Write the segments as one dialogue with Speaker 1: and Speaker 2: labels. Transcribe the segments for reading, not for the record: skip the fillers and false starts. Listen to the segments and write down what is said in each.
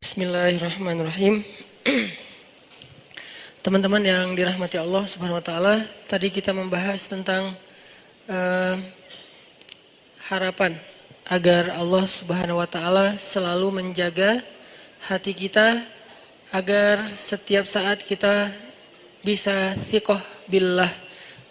Speaker 1: Bismillahirrahmanirrahim. Teman-teman yang dirahmati Allah Subhanahu wa taala, tadi kita membahas tentang harapan agar Allah Subhanahu wa taala selalu menjaga hati kita agar setiap saat kita bisa thiqah billah,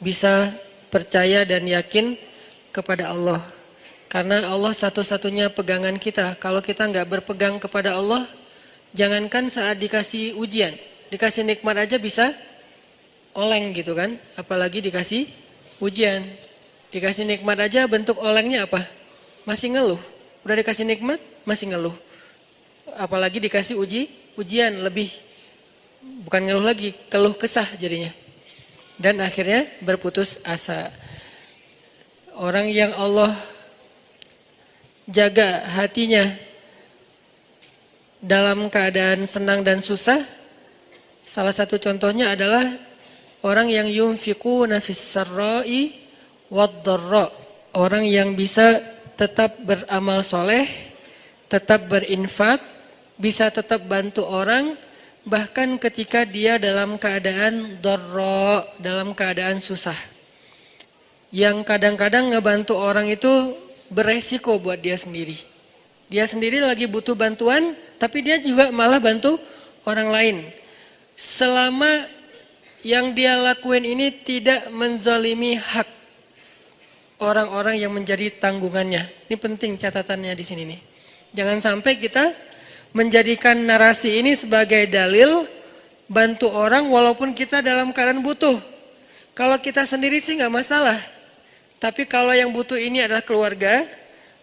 Speaker 1: bisa percaya dan yakin kepada Allah. Karena Allah satu-satunya pegangan kita. Kalau kita nggak berpegang kepada Allah, jangankan saat dikasih ujian, dikasih nikmat aja bisa oleng gitu kan. Apalagi dikasih ujian. Dikasih nikmat aja bentuk olengnya apa? Masih ngeluh. Udah dikasih nikmat, masih ngeluh. Apalagi dikasih ujian lebih, bukan ngeluh lagi, keluh kesah jadinya. Dan akhirnya berputus asa. Orang yang Allah jaga hatinya dalam keadaan senang dan susah, salah satu contohnya adalah orang yang yunfiquna fis sarra'i wad dharra, orang yang bisa tetap beramal soleh, tetap berinfak, bisa tetap bantu orang bahkan ketika dia dalam keadaan dharra, dalam keadaan susah. Yang kadang-kadang ngebantu orang itu beresiko buat dia sendiri. Dia sendiri lagi butuh bantuan, tapi dia juga malah bantu orang lain. Selama yang dia lakuin ini tidak menzalimi hak orang-orang yang menjadi tanggungannya. Ini penting catatannya di sini nih. Jangan sampai kita menjadikan narasi ini sebagai dalil bantu orang walaupun kita dalam keadaan butuh. Kalau kita sendiri sih nggak masalah. Tapi kalau yang butuh ini adalah keluarga,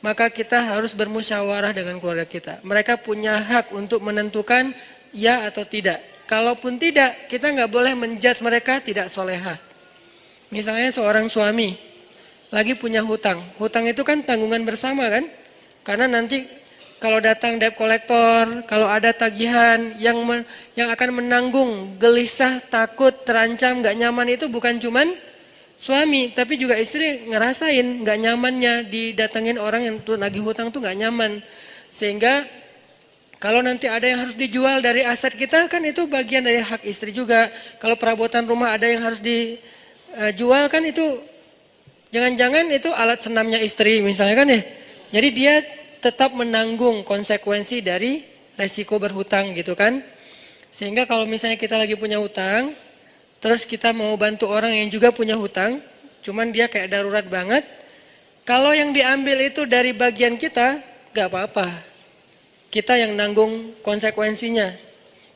Speaker 1: maka kita harus bermusyawarah dengan keluarga kita. Mereka punya hak untuk menentukan ya atau tidak. Kalaupun tidak, kita nggak boleh menjudge mereka tidak solehah. Misalnya seorang suami lagi punya hutang. Hutang itu kan tanggungan bersama kan? Karena nanti kalau datang debt collector, kalau ada tagihan yang akan menanggung gelisah, takut, terancam, nggak nyaman itu bukan cuman suami, tapi juga istri ngerasain gak nyamannya didatengin orang yang tuh nagih hutang tuh gak nyaman. Sehingga kalau nanti ada yang harus dijual dari aset kita, kan itu bagian dari hak istri juga. Kalau perabotan rumah ada yang harus dijual, kan itu jangan-jangan itu alat senamnya istri misalnya kan ya. Jadi dia tetap menanggung konsekuensi dari resiko berhutang gitu kan. Sehingga kalau misalnya kita lagi punya hutang, terus kita mau bantu orang yang juga punya hutang, cuman dia kayak darurat banget. Kalau yang diambil itu dari bagian kita, gak apa-apa. Kita yang nanggung konsekuensinya.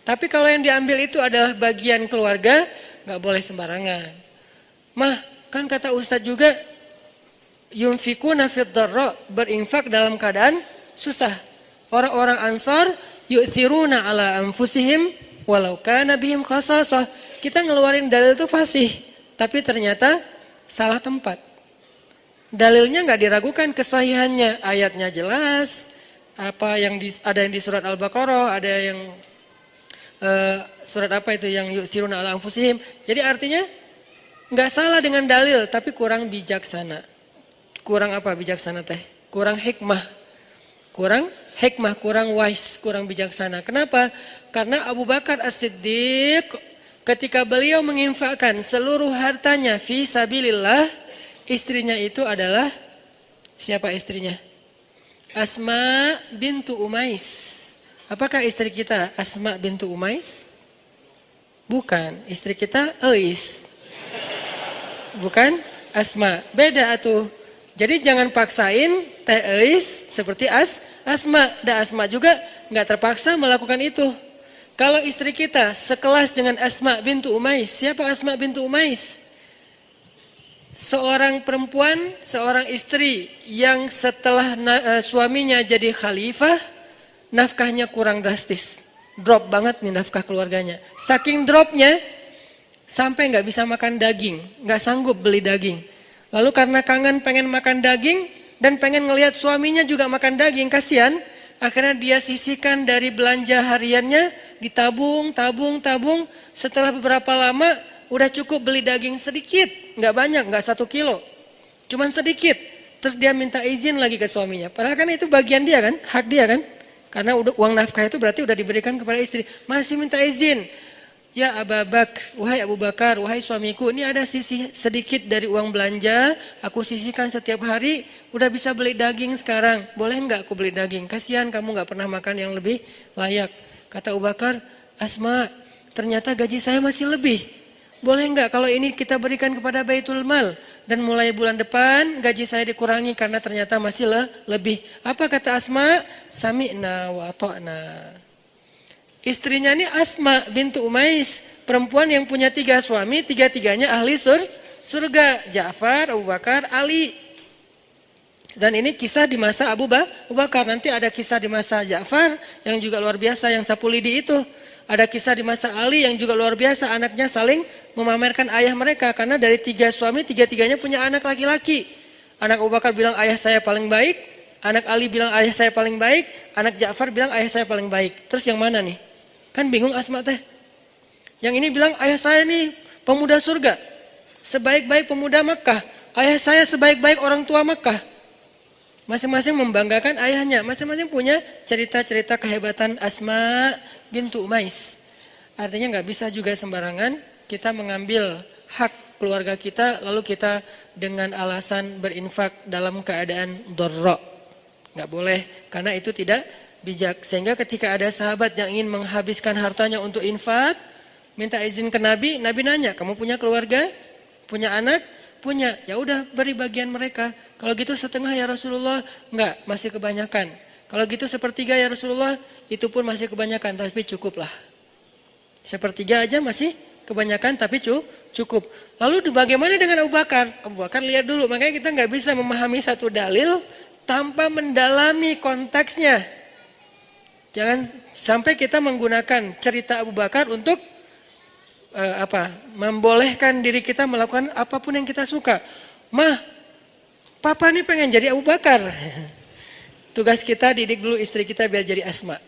Speaker 1: Tapi kalau yang diambil itu adalah bagian keluarga, gak boleh sembarangan. Mah, kan kata Ustadz juga, yunfikuna fid dharra, berinfak dalam keadaan susah. Orang-orang Ansar, yu'thiruna ala anfusihim, walau kana bihim khasasah. Kita ngeluarin dalil itu fasih, tapi ternyata salah tempat. Dalilnya nggak diragukan kesahihannya, ayatnya jelas. Apa yang ada yang di surat Al-Baqarah, ada yang surat apa itu yang yu'thiruna ala anfusihim. Jadi artinya nggak salah dengan dalil, tapi kurang bijaksana. Kurang apa bijaksana teh? Kurang hikmah. Kurang wise, kurang bijaksana. Kenapa? Karena Abu Bakar As-Siddiq ketika beliau menginfakkan seluruh hartanya fi sabilillah, istrinya itu adalah siapa istrinya? Asma bintu Umais. Apakah istri kita Asma bintu Umais? Bukan, istri kita Ais. Bukan Asma, beda atuh. Jadi jangan paksain Teh Ais seperti Asma. Dan Asma juga nggak terpaksa melakukan itu. Kalau istri kita sekelas dengan Asma bintu Umais, siapa Asma bintu Umais? Seorang perempuan, seorang istri yang setelah suaminya jadi khalifah, nafkahnya kurang drastis. Drop banget nih nafkah keluarganya. Saking dropnya, sampai nggak bisa makan daging, nggak sanggup beli daging. Lalu karena kangen pengen makan daging, dan pengen ngelihat suaminya juga makan daging, kasihan. Akhirnya dia sisihkan dari belanja hariannya, ditabung. Setelah beberapa lama, udah cukup beli daging sedikit. Nggak banyak, nggak 1 kilo. Cuman sedikit. Terus dia minta izin lagi ke suaminya. Padahal kan itu bagian dia kan, hak dia kan. Karena uang nafkah itu berarti udah diberikan kepada istri. Masih minta izin. Ya wahai Abu Bakar, wahai suamiku, ini ada sisi sedikit dari uang belanja, aku sisihkan setiap hari, udah bisa beli daging sekarang. Boleh enggak aku beli daging? Kasihan kamu enggak pernah makan yang lebih layak. Kata Abu Bakar, Asma, ternyata gaji saya masih lebih. Boleh enggak kalau ini kita berikan kepada Baitul Mal dan mulai bulan depan gaji saya dikurangi karena ternyata masih lebih. Apa kata Asma? Sami'na wa ata'na. Istrinya ini Asma bintu Umais, perempuan yang punya 3 suami, 3-tiganya ahli surga. Ja'far, Abu Bakar, Ali. Dan ini kisah di masa Abu Bakar. Nanti ada kisah di masa Ja'far yang juga luar biasa, yang sapu lidi itu. Ada kisah di masa Ali yang juga luar biasa, anaknya saling memamerkan ayah mereka. Karena dari 3 suami, 3-tiganya punya anak laki-laki. Anak Abu Bakar bilang ayah saya paling baik, anak Ali bilang ayah saya paling baik, anak Ja'far bilang ayah saya paling baik. Terus yang mana nih? Kan bingung Asma teh. Yang ini bilang ayah saya nih pemuda surga, sebaik-baik pemuda Makkah. Ayah saya sebaik-baik orang tua Makkah. Masing-masing membanggakan ayahnya. Masing-masing punya cerita-cerita kehebatan Asma bintu Umais. Artinya nggak bisa juga sembarangan kita mengambil hak keluarga kita lalu kita dengan alasan berinfak dalam keadaan dharra. Nggak boleh, karena itu tidak bijak. Sehingga ketika ada sahabat yang ingin menghabiskan hartanya untuk infak, minta izin ke Nabi, Nabi nanya, kamu punya keluarga? Punya anak? Punya. Ya udah, beri bagian mereka. Kalau gitu setengah ya Rasulullah? Enggak, masih kebanyakan. Kalau gitu sepertiga ya Rasulullah? Itu pun masih kebanyakan, tapi cukuplah. Sepertiga aja masih kebanyakan, tapi cukup. Lalu bagaimana dengan Abu Bakar? Abu Bakar lihat dulu, makanya kita nggak bisa memahami satu dalil tanpa mendalami konteksnya. Jangan sampai kita menggunakan cerita Abu Bakar untuk membolehkan diri kita melakukan apapun yang kita suka. Mah, papa nih pengen jadi Abu Bakar. Tugas kita didik dulu istri kita biar jadi Asma.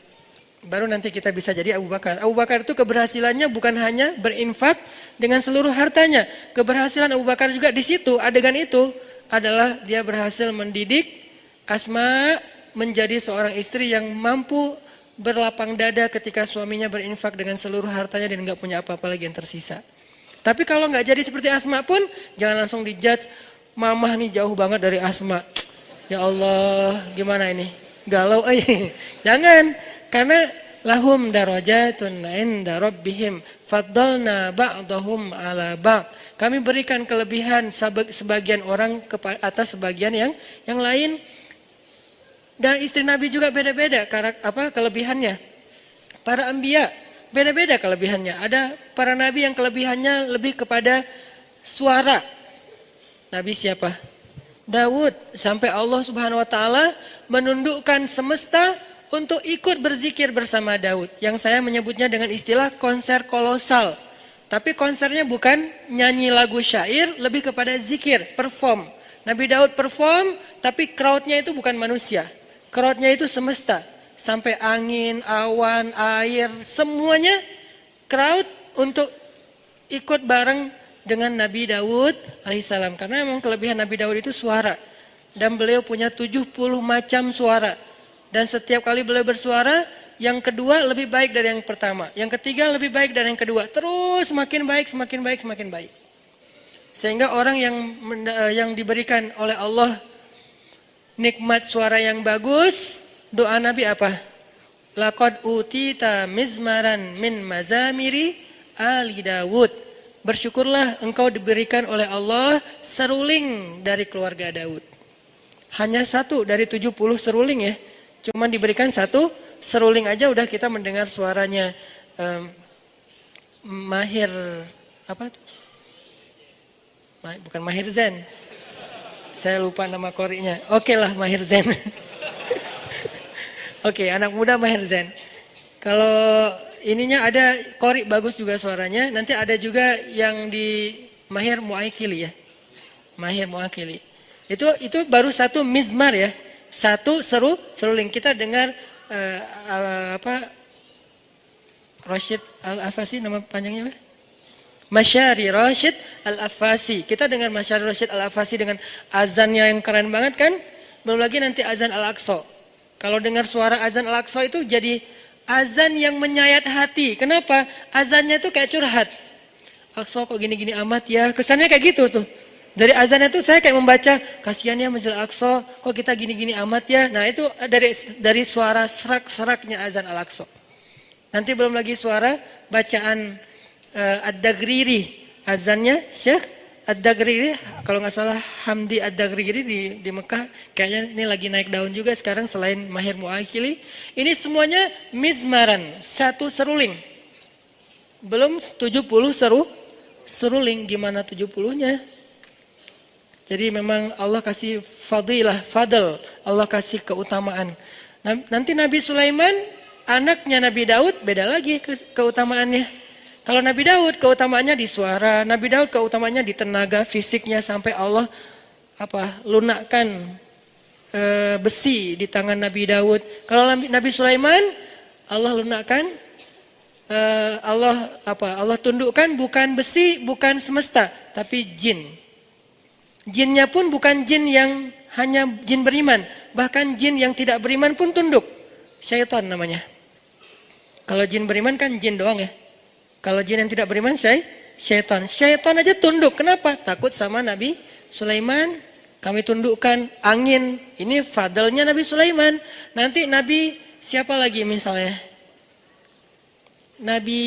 Speaker 1: Baru nanti kita bisa jadi Abu Bakar. Abu Bakar itu keberhasilannya bukan hanya berinfak dengan seluruh hartanya. Keberhasilan Abu Bakar juga di situ, adegan itu adalah dia berhasil mendidik Asma menjadi seorang istri yang mampu berlapang dada ketika suaminya berinfak dengan seluruh hartanya dan nggak punya apa-apa lagi yang tersisa. Tapi kalau nggak jadi seperti Asma pun jangan langsung dijudge, mamah nih jauh banget dari Asma. Ya Allah, gimana ini? Galau jangan, karena lahum darajatun 'inda rabbihim faddalna ba'dahum 'ala ba'd. Kami berikan kelebihan sebagian orang atas sebagian yang lain. Dan istri Nabi juga beda-beda kelebihannya. Para anbiya beda-beda kelebihannya. Ada para nabi yang kelebihannya lebih kepada suara. Nabi siapa? Daud. Sampai Allah Subhanahu wa taala menundukkan semesta untuk ikut berzikir bersama Daud. Yang saya menyebutnya dengan istilah konser kolosal. Tapi konsernya bukan nyanyi lagu syair, lebih kepada zikir, perform. Nabi Daud perform, tapi crowdnya itu bukan manusia. Crowdnya itu semesta, sampai angin, awan, air, semuanya crowd untuk ikut bareng dengan Nabi Daud alaihissalam. Karena memang kelebihan Nabi Daud itu suara. Dan beliau punya 70 macam suara. Dan setiap kali beliau bersuara, yang kedua lebih baik dari yang pertama. Yang ketiga lebih baik dari yang kedua. Terus semakin baik, semakin baik, semakin baik. Sehingga orang yang diberikan oleh Allah nikmat suara yang bagus, doa Nabi apa? Laqad utita mizmaran min mazamiri ali Dawud. Bersyukurlah engkau diberikan oleh Allah seruling dari keluarga Daud. Hanya 1 dari 70 seruling ya. Cuma diberikan 1 seruling aja udah kita mendengar suaranya Mahir apa tuh? Bukan Mahir Zain. Saya lupa nama korinya. Oke lah Mahir Zain. Oke, anak muda Mahir Zain. Kalau ininya ada kori bagus juga suaranya. Nanti ada juga yang di Mahir Muakili ya. Mahir Muakili. Itu baru 1 mizmar ya. 1 seruling. Kita dengar Rashid Al-Afasi nama panjangnya apa? Masyari Rashid Al-Afasi. Kita dengar Masyari Rashid Al-Afasi dengan azannya yang keren banget kan? Belum lagi nanti azan Al-Aqsa. Kalau dengar suara azan Al-Aqsa itu jadi azan yang menyayat hati. Kenapa? Azannya itu kayak curhat. Aqsa kok gini-gini amat ya. Kesannya kayak gitu tuh. Dari azannya itu saya kayak membaca, kasihan ya Masjid Al-Aqsa, kok kita gini-gini amat ya. Nah itu dari suara serak-seraknya azan Al-Aqsa. Nanti belum lagi suara bacaan Ad-Dagriri. Azannya Syekh Ad-Dagriri, kalau nggak salah Hamdi Ad-Dagriri di Mekah. Kayaknya ini lagi naik daun juga sekarang selain Mahir Mu'akhili. Ini semuanya mizmaran, satu seruling. Belum 70 seruling, gimana 70-nya? Jadi memang Allah kasih fadl, Allah kasih keutamaan. Nanti Nabi Sulaiman, anaknya Nabi Daud, beda lagi keutamaannya. Kalau Nabi Daud keutamaannya di suara, Nabi Daud keutamaannya di tenaga fisiknya sampai Allah lunakkan besi di tangan Nabi Daud. Kalau Nabi Sulaiman, Allah lunakkan Allah tundukkan bukan besi, bukan semesta, tapi jin. Jinnya pun bukan jin yang hanya jin beriman, bahkan jin yang tidak beriman pun tunduk. Syaitan namanya. Kalau jin beriman kan jin doang ya. Kalau jin yang tidak beriman syaitan. Syaitan aja tunduk. Kenapa? Takut sama Nabi Sulaiman. Kami tundukkan angin. Ini fadlnya Nabi Sulaiman. Nanti Nabi siapa lagi misalnya? Nabi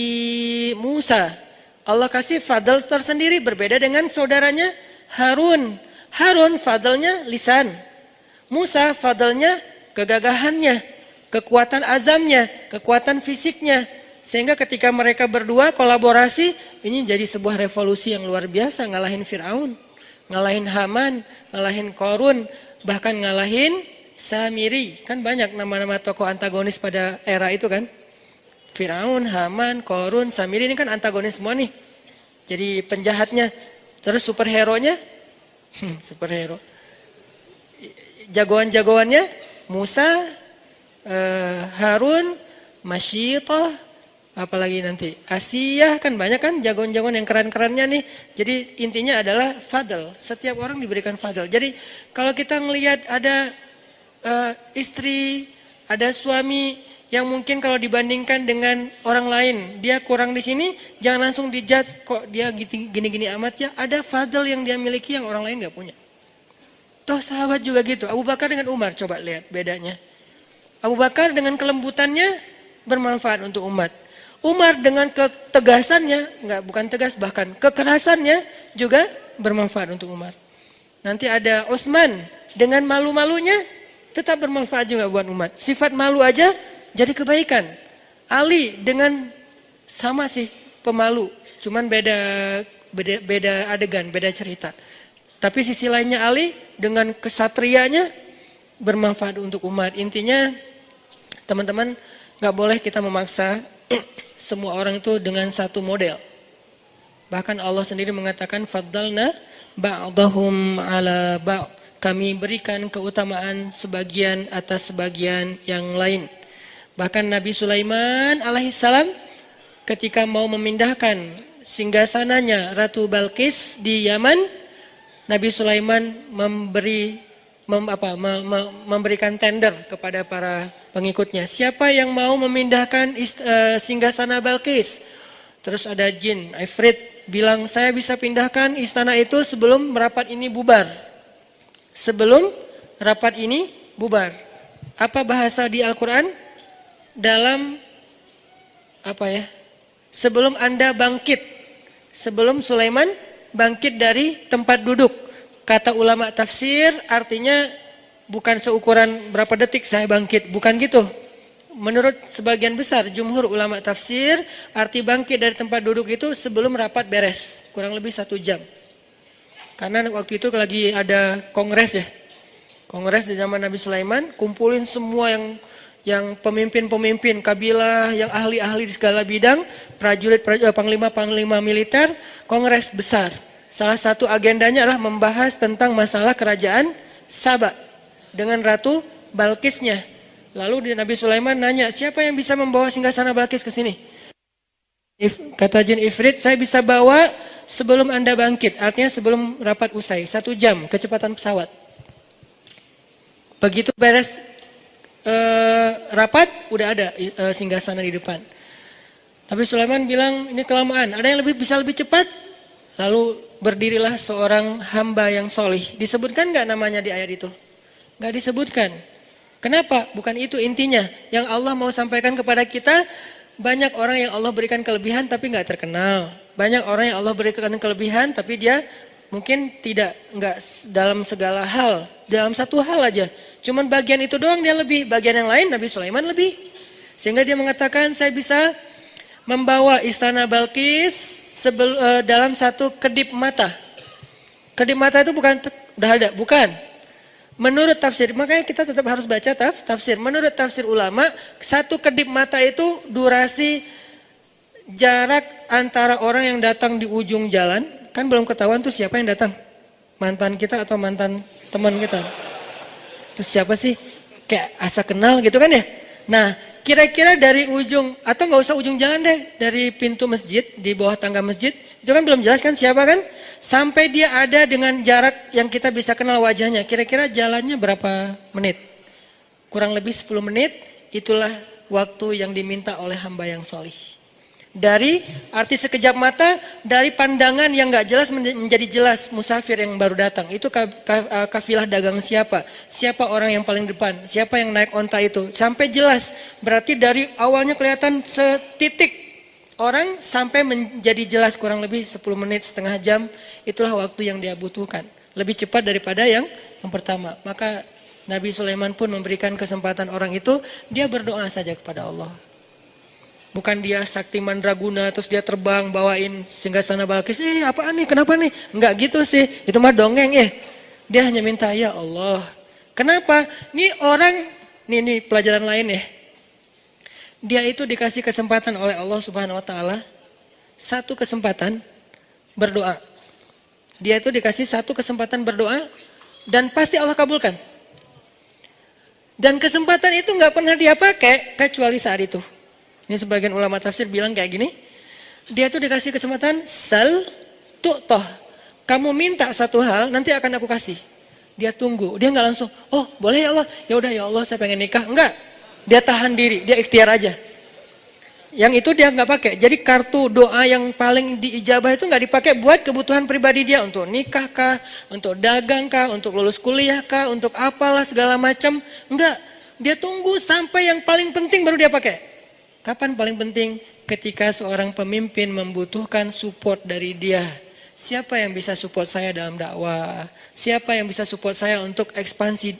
Speaker 1: Musa. Allah kasih fadl tersendiri berbeda dengan saudaranya Harun. Harun fadlnya lisan. Musa fadlnya kegagahannya, kekuatan azamnya, kekuatan fisiknya. Sehingga ketika mereka berdua kolaborasi, ini jadi sebuah revolusi yang luar biasa. Ngalahin Fir'aun, ngalahin Haman, ngalahin Qarun, bahkan ngalahin Samiri. Kan banyak nama-nama tokoh antagonis pada era itu kan. Fir'aun, Haman, Qarun, Samiri ini kan antagonis semua nih. Jadi penjahatnya. Terus superhero-nya, superhero. Jagoan-jagoannya, Musa, Harun, Masyitah, apalagi nanti Asiyah, kan banyak kan jagoan-jagoan yang keren-kerennya nih. Jadi intinya adalah fadl. Setiap orang diberikan fadl. Jadi kalau kita ngelihat ada istri, ada suami yang mungkin kalau dibandingkan dengan orang lain, dia kurang di sini, jangan langsung dijudge kok dia gini-gini amat ya. Ada fadl yang dia miliki yang orang lain gak punya. Toh sahabat juga gitu. Abu Bakar dengan Umar, coba lihat bedanya. Abu Bakar dengan kelembutannya bermanfaat untuk umat. Umar dengan ketegasannya, bukan tegas, bahkan kekerasannya juga bermanfaat untuk Umar. Nanti ada Utsman dengan malu-malunya tetap bermanfaat juga buat umat. Sifat malu aja jadi kebaikan. Ali dengan sama sih pemalu, cuman beda adegan, beda cerita. Tapi sisi lainnya Ali dengan kesatrianya bermanfaat untuk umat. Intinya teman-teman nggak boleh kita memaksa semua orang itu dengan satu model. Bahkan Allah sendiri mengatakan faddalna ba'dahum ala ba'. Kami berikan keutamaan sebagian atas sebagian yang lain. Bahkan Nabi Sulaiman alaihissalam ketika mau memindahkan singgasananya Ratu Balqis di Yaman, Nabi Sulaiman memberikan tender kepada para pengikutnya. Siapa yang mau memindahkan singgasana Balqis? Terus ada jin, Ifrit bilang saya bisa pindahkan istana itu sebelum rapat ini bubar. Sebelum rapat ini bubar. Apa bahasa di Al-Quran? Dalam sebelum Anda bangkit, sebelum Sulaiman bangkit dari tempat duduk. Kata ulama tafsir artinya bukan seukuran berapa detik saya bangkit, bukan gitu. Menurut sebagian besar jumhur ulama tafsir, arti bangkit dari tempat duduk itu sebelum rapat beres, kurang lebih 1 jam. Karena waktu itu lagi ada kongres ya. Kongres di zaman Nabi Sulaiman, kumpulin semua yang pemimpin-pemimpin kabilah, yang ahli-ahli di segala bidang, prajurit, panglima-panglima militer, kongres besar. Salah satu agendanya adalah membahas tentang masalah kerajaan Saba dengan Ratu Balqisnya. Lalu Nabi Sulaiman nanya, siapa yang bisa membawa singgasana Balqis ke sini? Kata jin Ifrit, saya bisa bawa sebelum Anda bangkit, artinya sebelum rapat usai, 1 jam kecepatan pesawat. Begitu beres rapat, udah ada singgasana di depan. Nabi Sulaiman bilang ini kelamaan, ada yang bisa lebih cepat? Lalu berdirilah seorang hamba yang solih. Disebutkan nggak namanya di ayat itu? Nggak disebutkan. Kenapa? Bukan itu intinya. Yang Allah mau sampaikan kepada kita, banyak orang yang Allah berikan kelebihan tapi nggak terkenal. Banyak orang yang Allah berikan kelebihan tapi dia mungkin nggak dalam segala hal, dalam satu hal aja. Cuman bagian itu doang dia lebih, bagian yang lain Nabi Sulaiman lebih. Sehingga dia mengatakan saya bisa membawa istana Balkis dalam satu kedip mata. Kedip mata itu udah ada, bukan. Menurut tafsir, makanya kita tetap harus baca tafsir. Menurut tafsir ulama, satu kedip mata itu durasi jarak antara orang yang datang di ujung jalan, kan belum ketahuan tuh siapa yang datang. Mantan kita atau mantan teman kita. Terus siapa sih? Kayak asa kenal gitu kan ya. Nah, kira-kira dari ujung, atau nggak usah ujung jalan deh, dari pintu masjid, di bawah tangga masjid, itu kan belum jelas kan siapa kan? Sampai dia ada dengan jarak yang kita bisa kenal wajahnya, kira-kira jalannya berapa menit? Kurang lebih 10 menit, itulah waktu yang diminta oleh hamba yang solih. Dari arti sekejap mata, dari pandangan yang nggak jelas menjadi jelas musafir yang baru datang. Itu kafilah dagang siapa? Siapa orang yang paling depan? Siapa yang naik onta itu? Sampai jelas. Berarti dari awalnya kelihatan setitik orang sampai menjadi jelas kurang lebih 10 menit, setengah jam. Itulah waktu yang dia butuhkan. Lebih cepat daripada yang pertama. Maka Nabi Sulaiman pun memberikan kesempatan orang itu, dia berdoa saja kepada Allah. Bukan dia sakti mandraguna terus dia terbang bawain singgasana Balkis. Apaan nih? Kenapa nih? Enggak gitu sih. Itu mah dongeng ya. Dia hanya minta ya Allah. Kenapa? Nih orang, nih pelajaran lain ya. Dia itu dikasih kesempatan oleh Allah Subhanahu wa taala, satu kesempatan berdoa. Dia itu dikasih satu kesempatan berdoa dan pasti Allah kabulkan. Dan kesempatan itu nggak pernah dia pakai kecuali saat itu. Ini sebagian ulama tafsir bilang kayak gini. Dia tuh dikasih kesempatan sal tu'toh. Kamu minta satu hal, nanti akan aku kasih. Dia tunggu, dia nggak langsung, oh boleh ya Allah, ya udah ya Allah saya pengen nikah. Enggak, dia tahan diri, dia ikhtiar aja. Yang itu dia nggak pakai. Jadi kartu doa yang paling diijabah itu nggak dipakai buat kebutuhan pribadi dia, untuk nikah kah, untuk dagang kah, untuk lulus kuliah kah, untuk apalah segala macam. Enggak, dia tunggu sampai yang paling penting baru dia pakai. Kapan paling penting? Ketika seorang pemimpin membutuhkan support dari dia. Siapa yang bisa support saya dalam dakwah? Siapa yang bisa support saya untuk ekspansi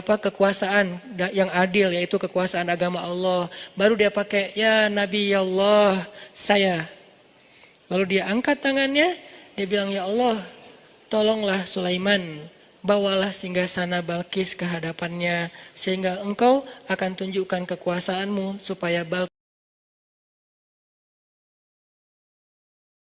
Speaker 1: kekuasaan yang adil, yaitu kekuasaan agama Allah? Baru dia pakai ya Nabi ya Allah saya. Lalu dia angkat tangannya, dia bilang ya Allah, tolonglah Sulaiman, bawalah singgasana Balkis ke hadapannya sehingga engkau akan tunjukkan kekuasaanmu supaya Balkis